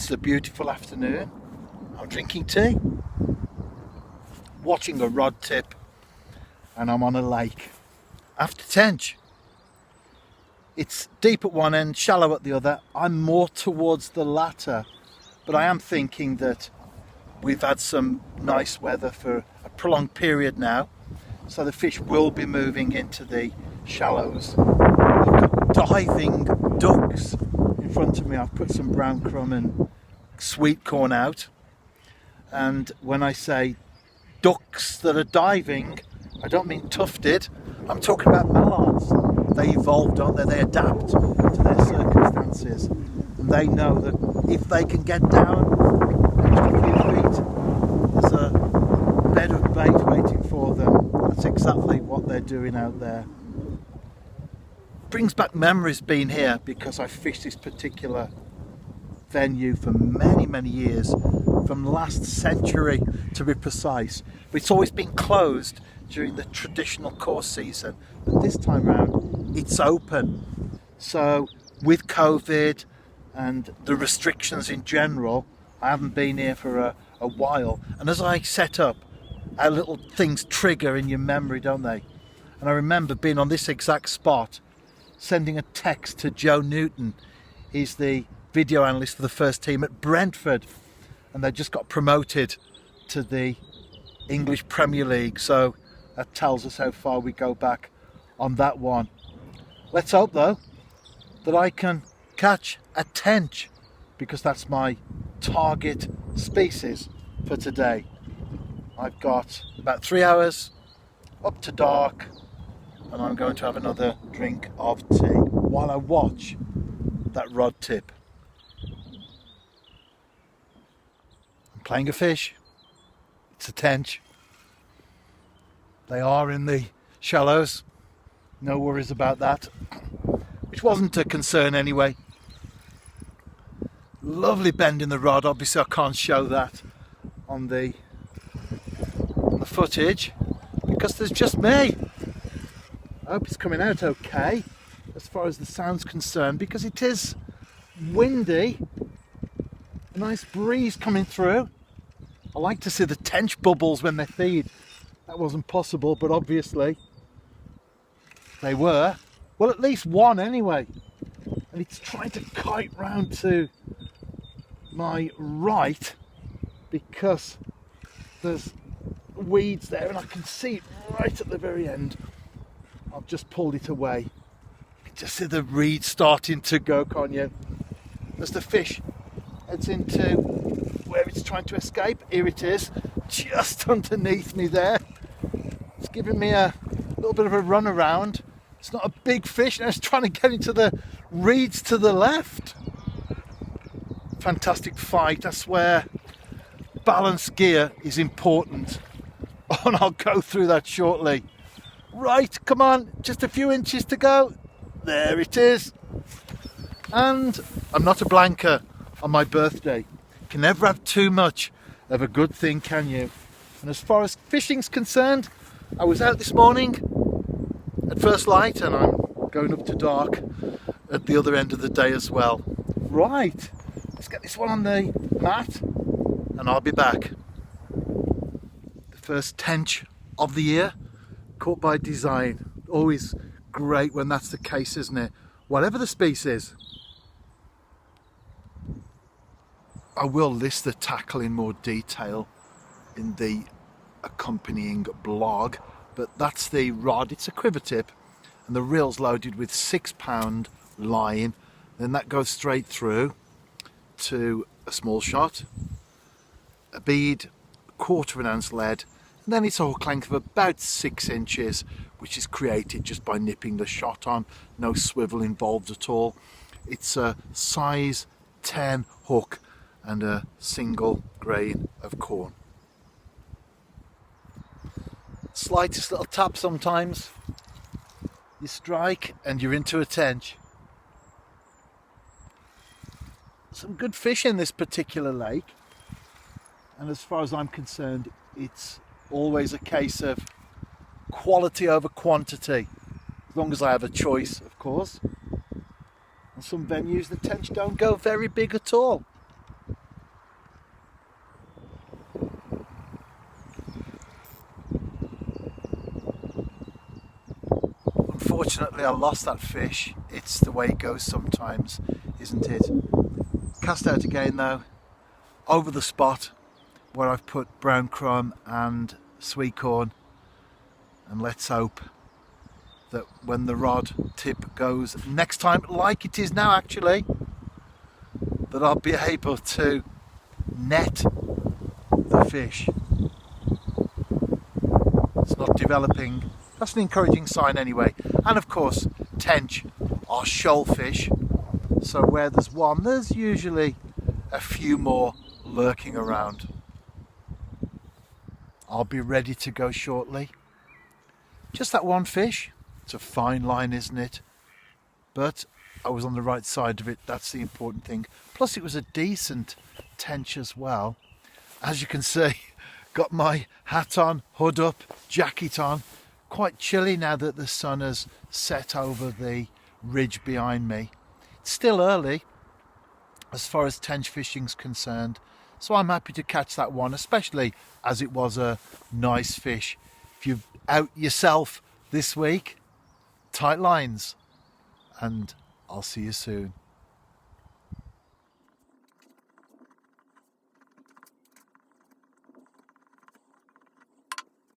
It's a beautiful afternoon. I'm drinking tea, watching a rod tip, and I'm on a lake after Tench. It's deep at one end, shallow at the other. I'm more towards the latter, but I am thinking that we've had some nice weather for a prolonged period now, so the fish will be moving into the shallows. I've got diving ducks in front of me. I've put some brown crumb and sweet corn out, and when I say ducks that are diving, I don't mean tufted. I'm talking about mallards. They evolve, don't they? They adapt to their circumstances, and they know that if they can get down extra few feet, there's a bed of bait waiting for them. That's exactly what they're doing out there. Brings back memories being here, because I fished this particular venue for many years, from last century to be precise, but it's always been closed during the traditional course season, but this time round it's open. So with COVID and the restrictions in general, I haven't been here for a while, and as I set up, our little things trigger in your memory, don't they? And I remember being on this exact spot, sending a text to Joe Newton. He's the video analyst for the first team at Brentford, and they just got promoted to the English Premier League, so that tells us how far we go back on that one. Let's hope though that I can catch a tench, because that's my target species for today. I've got about 3 hours up to dark, and I'm going to have another drink of tea while I watch that rod tip. I'm playing a fish. It's a tench. They are in the shallows. No worries about that, which wasn't a concern anyway. Lovely bend in the rod. Obviously I can't show that on the footage because there's just me. I hope it's coming out okay as far as the sound's concerned, because it is windy. A nice breeze coming through. I like to see the tench bubbles when they feed. That wasn't possible, but obviously they were. Well, at least one anyway. And it's trying to kite round to my right because there's weeds there and I can see it right at the very end. I've just pulled it away. You can just see the reeds starting to go, can't you? As the fish heads into where it's trying to escape. Here it is, just underneath me there. It's giving me a little bit of a run around. It's not a big fish, and it's trying to get into the reeds to the left. Fantastic fight. That's where balance gear is important. And I'll go through that shortly. Right, come on, just a few inches to go. There it is. And I'm not a blanker on my birthday. You can never have too much of a good thing, can you? And as far as fishing's concerned, I was out this morning at first light, and I'm going up to dark at the other end of the day as well. Right, let's get this one on the mat and I'll be back. The first tench of the year, caught by design. Always great when that's the case, isn't it? Whatever the species. I will list the tackle in more detail in the accompanying blog, but that's the rod. It's a quiver tip, and the reel's loaded with 6 pound line. Then that goes straight through to a small shot, a bead, 1/4 ounce lead, and then it's a hook length of about 6 inches, which is created just by nipping the shot on. No swivel involved at all. It's a size 10 hook and a single grain of corn. Slightest little tap sometimes, you strike and you're into a tench. Some good fish in this particular lake, and as far as I'm concerned, it's always a case of quality over quantity, as long as I have a choice, of course. On some venues the tench don't go very big at all. Unfortunately, I lost that fish. It's the way it goes sometimes, isn't it? Cast out again though, over the spot where I've put brown crumb and sweet corn, and let's hope that when the rod tip goes next time, like it is now actually, that I'll be able to net the fish. It's not developing. That's an encouraging sign anyway. And of course, tench are shoal fish, so where there's one, there's usually a few more lurking around. I'll be ready to go shortly. Just that one fish. It's a fine line, isn't it? But I was on the right side of it. That's the important thing. Plus it was a decent tench as well. As you can see, got my hat on, hood up, jacket on. Quite chilly now that the sun has set over the ridge behind me. It's still early as far as tench fishing's concerned, so I'm happy to catch that one, especially as it was a nice fish. If you're out yourself this week, tight lines, and I'll see you soon.